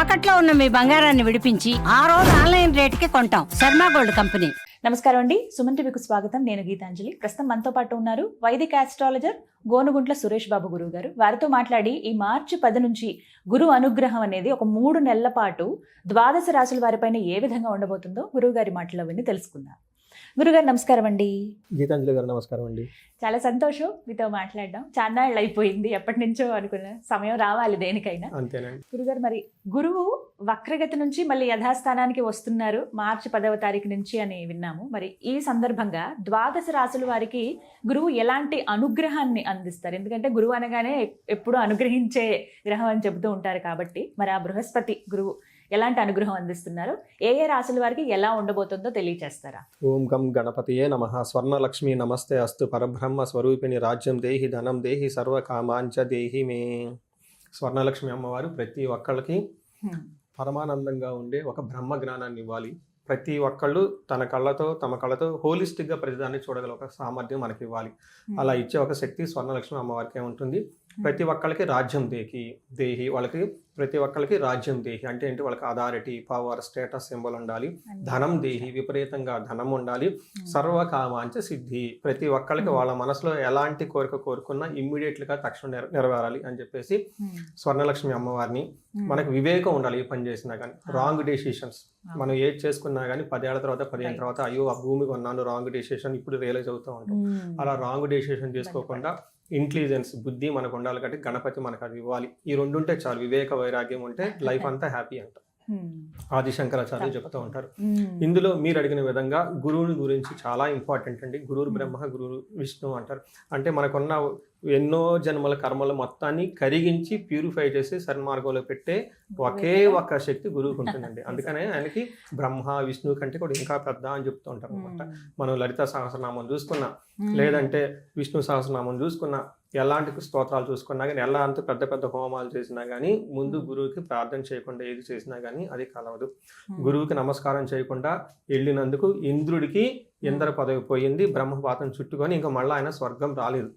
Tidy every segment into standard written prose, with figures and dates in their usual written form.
తాకట్లో ఉన్న మీ బంగారాన్ని విడిపించి ఆ రోజు ఆన్లైన్ రేటుకి కొంటాం. Sharma gold company. నమస్కారం అండి, సుమన్ టీవీకి స్వాగతం. నేను గీతాంజలి. ప్రస్తుతం మనతో పాటు ఉన్నారు వైదిక ఆస్ట్రాలజర్ గోనుగుంట్ల సురేష్ బాబు గురువు గారు. వారితో మాట్లాడి ఈ మార్చి 10 నుంచి గురు అనుగ్రహం అనేది ఒక 3 నెలల పాటు ద్వాదశ రాశుల వారిపైన ఏ విధంగా ఉండబోతుందో గురువు గారి మాటల్లో విని తెలుసుకుందాం. గురుగారు నమస్కారం అండి. గీతాంజలి గారు నమస్కారం అండి. చాలా సంతోషం మీతో మాట్లాడడం. చాన్నాళ్ళు అయిపోయింది, ఎప్పటి నుంచో అనుకున్న సమయం రావాలి దేనికైనా. అంతేనండి. గురుగారు, మరి గురువు వక్రగతి నుంచి మళ్ళీ యథాస్థానానికి వస్తున్నారు మార్చి 10వ తారీఖు నుంచి అని విన్నాము. మరి ఈ సందర్భంగా ద్వాదశ రాశుల వారికి గురువు ఎలాంటి అనుగ్రహాన్ని అందిస్తారు? ఎందుకంటే గురువు అనగానే ఎప్పుడు అనుగ్రహించే గ్రహం అని చెబుతూ ఉంటారు కాబట్టి, మరి ఆ బృహస్పతి గురువు ఎలాంటి అనుగ్రహం అందిస్తున్నారు, ఏ ఏ రాశుల వారికి ఎలా ఉండబోతుందో తెలియజేస్తారా? ఓం గం గణపతియే నమః. స్వర్ణలక్ష్మి నమస్తే అస్తు. పరబ్రహ్మ స్వరూపిణి రాజ్యం దేహి ధనం దేహి సర్వకామాంచ దేహి మే. స్వర్ణలక్ష్మి అమ్మవారు ప్రతి ఒక్కళ్ళకి పరమానందంగా ఉండే ఒక బ్రహ్మ జ్ఞానాన్ని ఇవ్వాలి. ప్రతి ఒక్కళ్ళు తమ కళ్ళతో హోలిస్టిక్గా ప్రతిదాన్ని చూడగల ఒక సామర్థ్యం మనకి ఇవ్వాలి. అలా ఇచ్చే ఒక శక్తి స్వర్ణలక్ష్మి అమ్మవారికి ఉంటుంది. ప్రతి ఒక్కళ్ళకి రాజ్యం దేహి వాళ్ళకి ప్రతి ఒక్కళ్ళకి రాజ్యం దేహి అంటే ఏంటి, వాళ్ళకి అథారిటీ, పవర్, స్టేటస్ సింబల్ ఉండాలి. ధనం దేహి, విపరీతంగా ధనం ఉండాలి. సర్వకామాంచ సిద్ధి, ప్రతి ఒక్కళ్ళకి వాళ్ళ మనసులో ఎలాంటి కోరిక కోరుకున్నా ఇమ్మీడియట్గా తక్షణం నెరవేరాలి అని చెప్పేసి స్వర్ణలక్ష్మి అమ్మవారిని. మనకు వివేకం ఉండాలి. ఏ పని చేసినా కానీ రాంగ్ డెసిషన్స్ మనం ఏది చేసుకున్నా కానీ 10 ఏళ్ల తర్వాత 15 తర్వాత అయ్యో ఆ భూమి కొన్నాను రాంగ్ డెసిషన్ ఇప్పుడు రియలైజ్ అవుతూ ఉంటాం. అలా రాంగ్ డెసిషన్ చేసుకోకుండా ఇంటెలిజెన్స్, బుద్ధి మనకు ఉండాలి. కాబట్టి గణపతి మనకు అది ఇవ్వాలి. ఈ 2 ఉంటే చాలు. వివేక వైరాగ్యం ఉంటే లైఫ్ అంతా హ్యాపీ అంట ఆది శంకరాచార్య చెప్తూ ఉంటారు. ఇందులో మీరు అడిగిన విధంగా గురువుని గురించి చాలా ఇంపార్టెంట్ అండి. గురువు బ్రహ్మ, గురువు విష్ణు అంటారు. అంటే మనకున్న ఎన్నో జన్మల కర్మల మొత్తాన్ని కరిగించి ప్యూరిఫై చేసి సన్మార్గంలో పెట్టే ఒకే ఒక్క శక్తి గురువుకు ఉంటుందండి. అందుకనే ఆయనకి బ్రహ్మ విష్ణువు కంటే కూడా ఇంకా పెద్ద అని చెప్తూ ఉంటారు అనమాట. మనం లలిత సహస్రనామం చూసుకున్నా, లేదంటే విష్ణు సహస్రనామం చూసుకున్నా, ఎలాంటి స్తోత్రాలు చూసుకున్నా కానీ, ఎలాంటి పెద్ద పెద్ద హోమాలు చేసినా కానీ ముందు గురువుకి ప్రార్థన చేయకుండా ఏది చేసినా కానీ అది కలవదు. గురువుకి నమస్కారం చేయకుండా వెళ్ళినందుకు ఇంద్రుడికి ఇంద్ర పదవి పోయింది, బ్రహ్మపాతం చుట్టుకొని ఇంకా మళ్ళీ ఆయన స్వర్గం రాలేదు.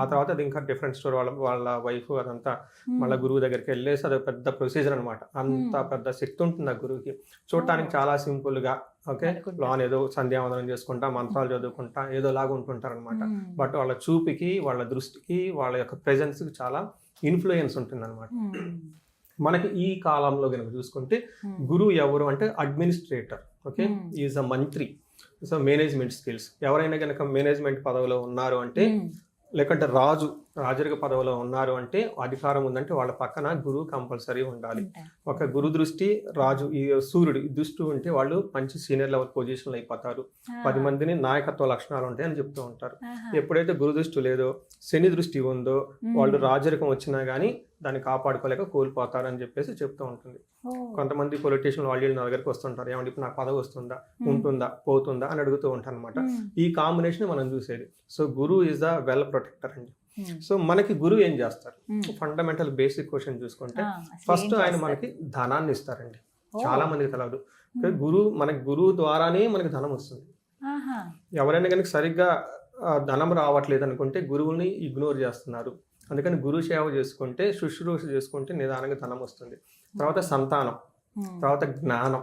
ఆ తర్వాత అది ఇంకా డిఫరెంట్ స్టోరీ. వాళ్ళ వైఫ్ అదంతా మళ్ళీ గురువు దగ్గరికి వెళ్ళేసి అది పెద్ద ప్రొసీజర్ అనమాట. అంత పెద్ద శక్తి ఉంటుంది ఆ గురువుకి. చూడటానికి చాలా సింపుల్ గా ఓకే లోన్ ఏదో సంధ్యావందనం చేసుకుంటా మంత్రాలు చదువుకుంటా ఏదో లాగా ఉంటుంటారు అనమాట. బట్ వాళ్ళ చూపుకి, వాళ్ళ దృష్టికి, వాళ్ళ యొక్క ప్రెజెన్స్ కి చాలా ఇన్ఫ్లుయెన్స్ ఉంటుంది అనమాట. మనకి ఈ కాలంలో కనుక చూసుకుంటే గురువు ఎవరు అంటే అడ్మినిస్ట్రేటర్. ఓకే, ఈజ్ అ మంత్రి. So management skills. ఎవరైనా కనుక మేనేజ్మెంట్ పదవిలో ఉన్నారు అంటే, లేకంటే రాజరిక పదవిలో ఉన్నారు అంటే, అధికారం ఉందంటే వాళ్ళ పక్కన గురువు కంపల్సరీ ఉండాలి. ఒక గురు దృష్టి రాజు ఈ సూర్యుడు దృష్టి ఉంటే వాళ్ళు మంచి సీనియర్ లెవెల్ పొజిషన్లు అయిపోతారు. 10 మందిని నాయకత్వ లక్షణాలు ఉంటాయి అని చెప్తూ ఉంటారు. ఎప్పుడైతే గురు దృష్టి లేదో, శని దృష్టి ఉందో, వాళ్ళు రాజరికం వచ్చినా కానీ దాన్ని కాపాడుకోలేక కోల్పోతారు అని చెప్పేసి చెప్తూ ఉంటుంది. కొంతమంది పొలిటీషియన్ వాళ్ళు నా దగ్గరికి వస్తుంటారు, ఏమంటే ఇప్పుడు నాకు పదవి వస్తుందా, ఉంటుందా, పోతుందా అని అడుగుతూ ఉంటారు అనమాట. ఈ కాంబినేషన్ మనం చూసేది. So Guru is the well protector అండి. సో మనకి గురువు ఏం చేస్తారు? ఫండమెంటల్ బేసిక్ క్వశ్చన్ చూసుకుంటే ఫస్ట్ ఆయన మనకి ధనాన్ని ఇస్తారండి. చాలా మందికి తెలియదు. మనకి గురువు ద్వారానే మనకి ధనం వస్తుంది. ఎవరైనా కనుక సరిగ్గా ధనం రావట్లేదు అనుకుంటే గురువుని ఇగ్నోర్ చేస్తున్నారు. అందుకని గురు సేవ చేసుకుంటే, శుశ్రూష చేసుకుంటే నిదానంగా ధనం వస్తుంది. తర్వాత సంతానం, తర్వాత జ్ఞానం,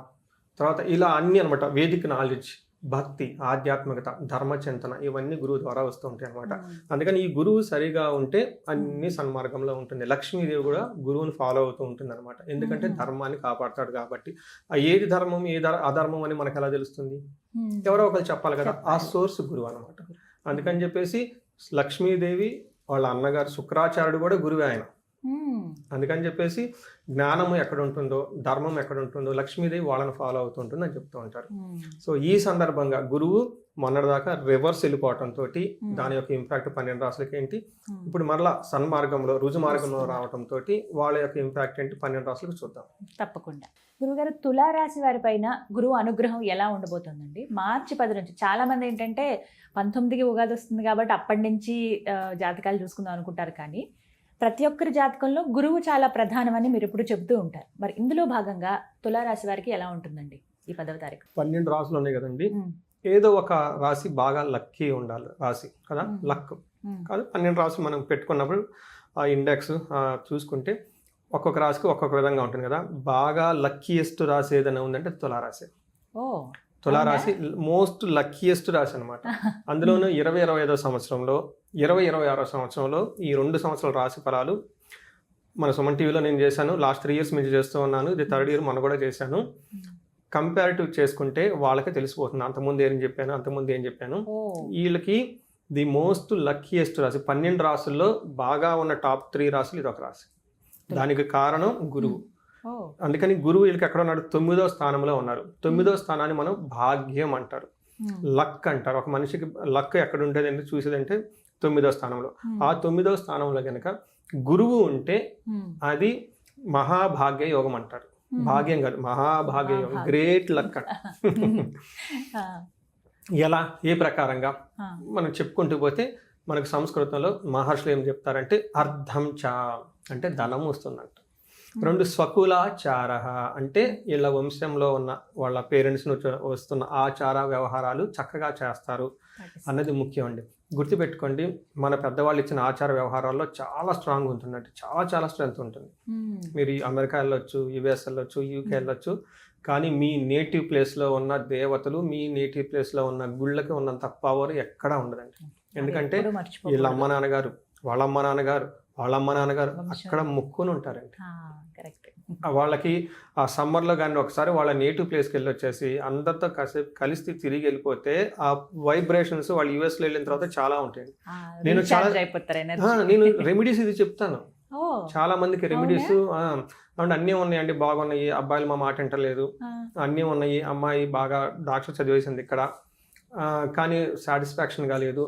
తర్వాత ఇలా అన్ని అనమాట. వేదిక నాలెడ్జ్, భక్తి, ఆధ్యాత్మికత, ధర్మచింతన ఇవన్నీ గురువు ద్వారా వస్తూ ఉంటాయి అనమాట. అందుకని ఈ గురువు సరిగా ఉంటే అన్ని సన్మార్గంలో ఉంటుంది. లక్ష్మీదేవి కూడా గురువుని ఫాలో అవుతూ ఉంటుంది అనమాట. ఎందుకంటే ధర్మాన్ని కాపాడతాడు కాబట్టి. ఏది ధర్మం ఏది అధర్మం అని మనకు ఎలా తెలుస్తుంది? ఎవరో ఒకరు చెప్పాలి కదా. ఆ సోర్స్ గురువు అనమాట. అందుకని చెప్పేసి లక్ష్మీదేవి వాళ్ళ అన్నగారు శుక్రాచార్యుడు కూడా గురువే ఆయన. అందుకని చెప్పేసి జ్ఞానము ఎక్కడ ఉంటుందో, ధర్మం ఎక్కడ ఉంటుందో లక్ష్మీదేవి వాళ్ళని ఫాలో అవుతుంటుంది అని చెప్తూ ఉంటారు. సో ఈ సందర్భంగా గురువు మొన్నటిదాకా రివర్స్ వెళ్ళిపోవటంతో దాని యొక్క ఇంపాక్ట్ 12 రాశులకి ఏంటి, ఇప్పుడు మరలా సన్మార్గంలో రుజు మార్గంలో రావడంతో వాళ్ళ యొక్క ఇంపాక్ట్ ఏంటి 12 రాశులకు చూద్దాం. తప్పకుండా. గురుగారు, తులారాశి వారి పైన గురువు అనుగ్రహం ఎలా ఉండబోతుందండి మార్చి 10 నుంచి? చాలా మంది ఏంటంటే 19కి ఉగాది వస్తుంది కాబట్టి అప్పటి నుంచి జాతకాలు చూసుకుందాం అనుకుంటారు. కానీ ప్రతి ఒక్కరి జాతకంలో గురువు చాలా ప్రధానమని మీరు ఎప్పుడు చెబుతూ ఉంటారు. మరి ఇందులో భాగంగా తులారాశి వారికి ఎలా ఉంటుందండి ఈ 10వ తారీఖు? 12 రాశులు ఉన్నాయి కదండి. ఏదో ఒక రాశి బాగా లక్కీ ఉండాలి రాశి కదా, లక్ కాదు. 12 రాశులు మనం పెట్టుకున్నప్పుడు ఆ ఇండెక్స్ చూసుకుంటే ఒక్కొక్క రాశికి ఒక్కొక్క విధంగా ఉంటుంది కదా. బాగా లక్కీయెస్ట్ రాశి ఏదైనా ఉందంటే తులారాశి. ఓ తులారాశి మోస్ట్ లక్కీయెస్ట్ రాశి అనమాట. అందులోనూ 2025వ సంవత్సరంలో 2026వ సంవత్సరంలో ఈ 2 సంవత్సరాల రాశి ఫలాలు మన సుమన్ టీవీలో నేను చేశాను. లాస్ట్ 3 years నుంచి చేస్తూ ఉన్నాను. ఇది 3rd year మనం కూడా చేశాను. కంపారిటివ్ చేసుకుంటే వాళ్ళకే తెలిసిపోతుంది అంతకుముందు ఏం చెప్పాను. వీళ్ళకి ది మోస్ట్ లక్కీయెస్ట్ రాశి 12 రాశుల్లో బాగా ఉన్న టాప్ 3 రాశులు ఇది ఒక రాశి. దానికి కారణం గురువు. అందుకని గురువు వీళ్ళకి ఎక్కడ ఉన్నాడు? 9వ స్థానంలో ఉన్నారు. 9వ స్థానాన్ని మనం భాగ్యం అంటారు, లక్ అంటారు. ఒక మనిషికి లక్ ఎక్కడ ఉండేది చూసేదంటే 9వ స్థానంలో. ఆ 9వ స్థానంలో కనుక గురువు ఉంటే అది మహాభాగ్య యోగం అంటారు. భాగ్యం కాదు, మహాభాగ్య యోగం, గ్రేట్ లక్. ఎలా, ఏ ప్రకారంగా మనం చెప్పుకుంటూ పోతే మనకు సంస్కృతంలో మహర్షులు ఏం చెప్తారంటే అర్థం చ అంటే ధనం వస్తుందంట. 2 స్వకులాచార అంటే వీళ్ళ వంశంలో ఉన్న వాళ్ళ పేరెంట్స్ నుంచి వస్తున్న ఆచార వ్యవహారాలు చక్కగా చేస్తారు అన్నది ముఖ్యం అండి. గుర్తుపెట్టుకోండి, మన పెద్దవాళ్ళు ఇచ్చిన ఆచార వ్యవహారాల్లో చాలా స్ట్రాంగ్ ఉంటుందండి. చాలా స్ట్రెంత్ ఉంటుంది. మీరు అమెరికా వెళ్ళొచ్చు, యుఎస్ వెళ్ళొచ్చు, యూకే వెళ్ళొచ్చు, కానీ మీ నేటివ్ ప్లేస్లో ఉన్న దేవతలు, మీ నేటివ్ ప్లేస్లో ఉన్న గుళ్ళకి ఉన్నంత పవర్ ఎక్కడా ఉండదండి. ఎందుకంటే వీళ్ళ అమ్మ నాన్నగారు, వాళ్ళ అమ్మ నాన్నగారు, వాళ్ళ అమ్మ నాన్నగారు అక్కడ ముక్కుని ఉంటారండి. వాళ్ళకి ఆ సమ్మర్లో కానీ ఒకసారి వాళ్ళ నేటివ్ ప్లేస్కి వెళ్ళి వచ్చేసి అందరితో కలిసి తిరిగి వెళ్ళిపోతే ఆ వైబ్రేషన్స్ వాళ్ళు యూఎస్లో వెళ్ళిన తర్వాత చాలా ఉంటాయండి. నేను రెమెడీస్ ఇది చెప్తాను చాలా మందికి. రెమెడీస్ అంటే అన్నీ ఉన్నాయండి, బాగున్నాయి. అబ్బాయిలు మా మాట వింటలేదు, అన్నీ ఉన్నాయి. అమ్మాయి బాగా డాక్టర్ చదివేసింది ఇక్కడ, కానీ సాటిస్ఫాక్షన్ కాలేదు.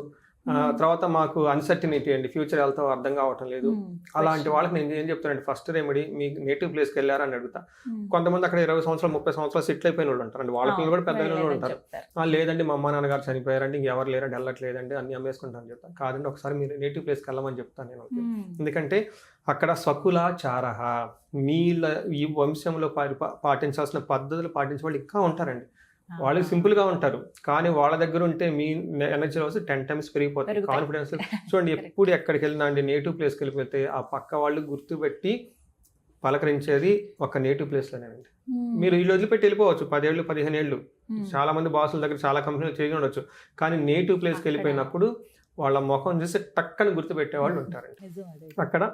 తర్వాత మాకు అన్సర్టినిటీ అండి, ఫ్యూచర్ వెళ్తా అర్థం కావటం లేదు. అలాంటి వాళ్ళకి నేను ఏం చెప్తానండి, ఫస్ట్ రెమెడీ మీ నేటివ్ ప్లేస్కి వెళ్ళారని అడుగుతా. కొంతమంది అక్కడ 20 సంవత్సరాలు 30 సంవత్సరాలు సెటిల్ అయిపోయిన వాళ్ళు ఉంటారండి. వాళ్ళ పిల్లలు కూడా పెద్ద వాళ్ళు ఉంటారు. లేదండి మా అమ్మ నాన్నగారు చనిపోయారండి, ఇంకెవరు లేరండి, వెళ్ళట్లేదండి, అన్ని అమ్మేసుకుంటాను చెప్తాను. కాదండి, ఒకసారి మీరు నేటివ్ ప్లేస్కి వెళ్ళమని చెప్తాను నేను. ఎందుకంటే అక్కడ స్వకులాచార, మీళ్ళ ఈ వంశంలో పాటించాల్సిన పద్ధతులు పాటించే వాళ్ళు ఇంకా ఉంటారండి. వాళ్ళు సింపుల్ గా ఉంటారు, కానీ వాళ్ళ దగ్గర ఉంటే మీ ఎనర్జీ లెవెల్స్ 10 times పెరిగిపోతాయి. కాన్ఫిడెన్స్ చూడండి, ఎప్పుడు ఎక్కడికి వెళ్ళినా అండి నేటివ్ ప్లేస్కి వెళ్ళిపోతే ఆ పక్క వాళ్ళు గుర్తుపెట్టి పలకరించేది ఒక నేటివ్ ప్లేస్లోనేనండి. మీరు ఇల్లు వదిలిపెట్టి వెళ్ళిపోవచ్చు 10 ఏళ్ళు 15 ఏళ్ళు, చాలా మంది బాసుల దగ్గర చాలా కంపెనీలు చేసి ఉండొచ్చు, కానీ నేటివ్ ప్లేస్కి వెళ్ళిపోయినప్పుడు వాళ్ళ ముఖం చూసి టక్కని గుర్తుపెట్టే వాళ్ళు ఉంటారండి. అక్కడ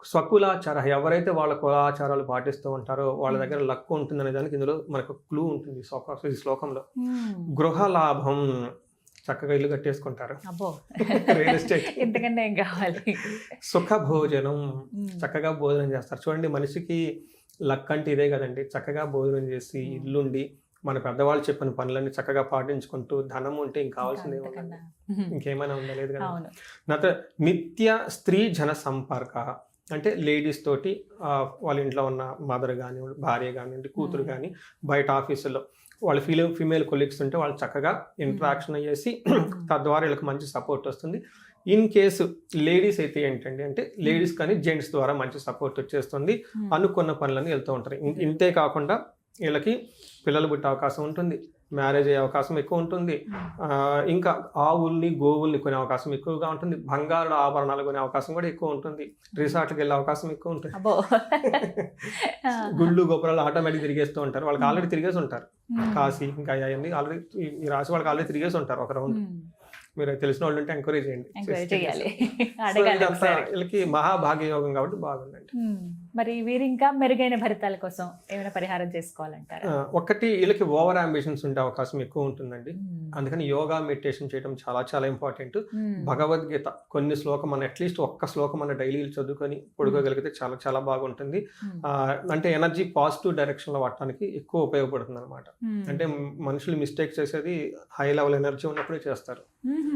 స్వకులాచార, ఎవరైతే వాళ్ళ కులాచారాలు పాటిస్తూ ఉంటారో వాళ్ళ దగ్గర లక్ ఉంటుందనే దానికి ఇందులో మనకు క్లూ ఉంటుంది ఈ శ్లోకంలో. గృహ లాభం, చక్కగా ఇల్లు కట్టేసుకుంటారు, రియల్ ఎస్టేట్. సుఖ భోజనం, చక్కగా భోజనం చేస్తారు. చూడండి, మనిషికి లక్ అంటే ఇదే కదండి, చక్కగా భోజనం చేసి ఇల్లుండి మన పెద్దవాళ్ళు చెప్పిన పనులన్నీ చక్కగా పాటించుకుంటూ ధనం ఉంటే ఇంక కావాల్సింది ఇంకేమైనా ఉందా? లేదు కదా. నాతో నిత్య స్త్రీ జన సంపర్క అంటే లేడీస్ తోటి వాళ్ళ ఇంట్లో ఉన్న మదర్ కానివ్వండి, భార్య కానివ్వండి, కూతురు కానీ, బయట ఆఫీసుల్లో వాళ్ళ ఫీమేల్ కొలీగ్స్ ఉంటే వాళ్ళు చక్కగా ఇంటరాక్షన్ అయ్యేసి తద్వారా వీళ్ళకి మంచి సపోర్ట్ వస్తుంది. ఇన్ కేసు లేడీస్ అయితే ఏంటండి అంటే లేడీస్ కానీ జెంట్స్ ద్వారా మంచి సపోర్ట్ వచ్చేస్తుంది, అనుకున్న పనులన్నీ వెళ్తూ ఉంటారు. ఇంతే కాకుండా వీళ్ళకి పిల్లలు పుట్టే అవకాశం ఉంటుంది, మ్యారేజ్ అయ్యే అవకాశం ఎక్కువ ఉంటుంది, ఇంకా ఆవుల్ని గోవుల్ని కొనే అవకాశం ఎక్కువగా ఉంటుంది, బంగారు ఆభరణాలు కొనే అవకాశం కూడా ఎక్కువ ఉంటుంది, రిసార్ట్కి వెళ్ళే అవకాశం ఎక్కువ ఉంటుంది. గుళ్ళు గోపురాలు ఆటోమేటిక్ తిరిగేస్తూ ఉంటారు, వాళ్ళకి ఆల్రెడీ తిరిగేసి ఉంటారు. కాశీ ఇంకా అవన్నీ ఆల్రెడీ ఈ రాశి వాళ్ళకి ఆల్రెడీ తిరిగేసి ఉంటారు ఒక రౌండ్. మీరు తెలిసిన వాళ్ళు ఉంటే ఎంకరేజ్ చేయండి. వీళ్ళకి మహాభాగ్య యోగం కాబట్టి బాగుందండి. మరి వీరు ఇంకా మెరుగైన ఫలితాల కోసం ఏమైనా పరిహారం చేసుకోవాలంటారు? ఒకటి, వీళ్ళకి ఓవర్ అంబిషన్స్ ఉండే అవకాశం ఎక్కువ ఉంటుందండి. అందుకని యోగా మెడిటేషన్ చేయడం చాలా చాలా ఇంపార్టెంట్. భగవద్గీత కొన్ని శ్లోకం మన అట్లీస్ట్ ఒక్క శ్లోకం మన డైలీ చదువుకొని పడుకోగలిగితే చాలా చాలా బాగుంటుంది. అంటే ఎనర్జీ పాజిటివ్ డైరెక్షన్ లో వాడటానికి ఎక్కువ ఉపయోగపడుతుంది అనమాట. అంటే మనుషులు మిస్టేక్ చేసేది హై లెవెల్ ఎనర్జీ ఉన్నప్పుడే చేస్తారు.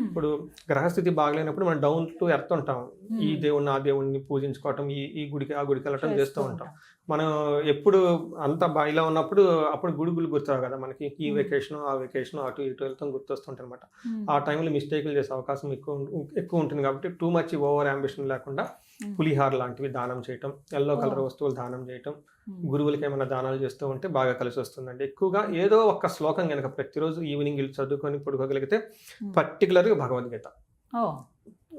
ఇప్పుడు గ్రహస్థితి బాగలేనప్పుడు మనం డౌన్ టు ఎర్త్ ఉంటాం, ఈ దేవుణ్ణి ఆ దేవుణ్ణి పూజించుకోవటం, ఈ గుడికి ఆ గుడికి వెళ్ళటం చేస్తూ ఉంటాం. మనం ఎప్పుడు అంత బాయిలో ఉన్నప్పుడు అప్పుడు గుడుగులు గుర్తావు కదా మనకి, ఈ వెకేషన్ ఆ వెకేషన్ అటు ఇటు వెళ్తాం గుర్తొస్తుంటాయి అనమాట. ఆ టైంలో మిస్టేక్లు చేసే అవకాశం ఎక్కువ ఉంటుంది. కాబట్టి టూ మచ్ ఓవర్ అంబిషన్ లేకుండా పులిహార లాంటివి దానం చేయటం, ఎల్లో కలర్ వస్తువులు దానం చేయటం, గురువులకి ఏమైనా దానాలు చేస్తూ ఉంటే బాగా కలిసి వస్తుందండి. ఎక్కువగా ఏదో ఒక్క శ్లోకం కనుక ప్రతిరోజు ఈవినింగ్ వెళ్ళి చదువుకొని పడుకోగలిగితే, పర్టికులర్గా భగవద్గీత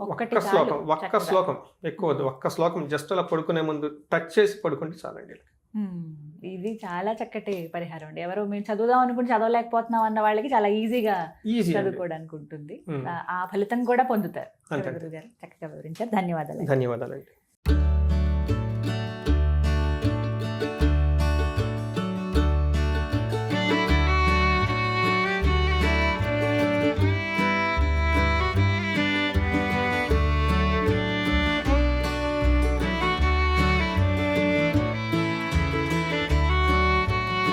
ఒక్కటి ఒక్క చాలు, శ్లోకం, ఒక్క చక్కగా. శ్లోకం ఎక్కువ వద్దు, ఒక్క శ్లోకం జస్ట్ అలా పడుకునే ముందు టచ్ చేసి పడుకుంటే చాలండి. ఇది చాలా చక్కటి పరిహారం అండి. ఎవరు మేము చదువుదాం అనుకుంటే చదవలేకపోతున్నాం అన్న వాళ్ళకి చాలా ఈజీగా ఈజీ చదువుకోవడానికి ఉంటుంది. మ్మ్. ఆ ఫలితం కూడా పొందుతారు. అంతే. గురువు గారు చక్కగా వివరించారు. ధన్యవాదాలు. ధన్యవాదాలండి.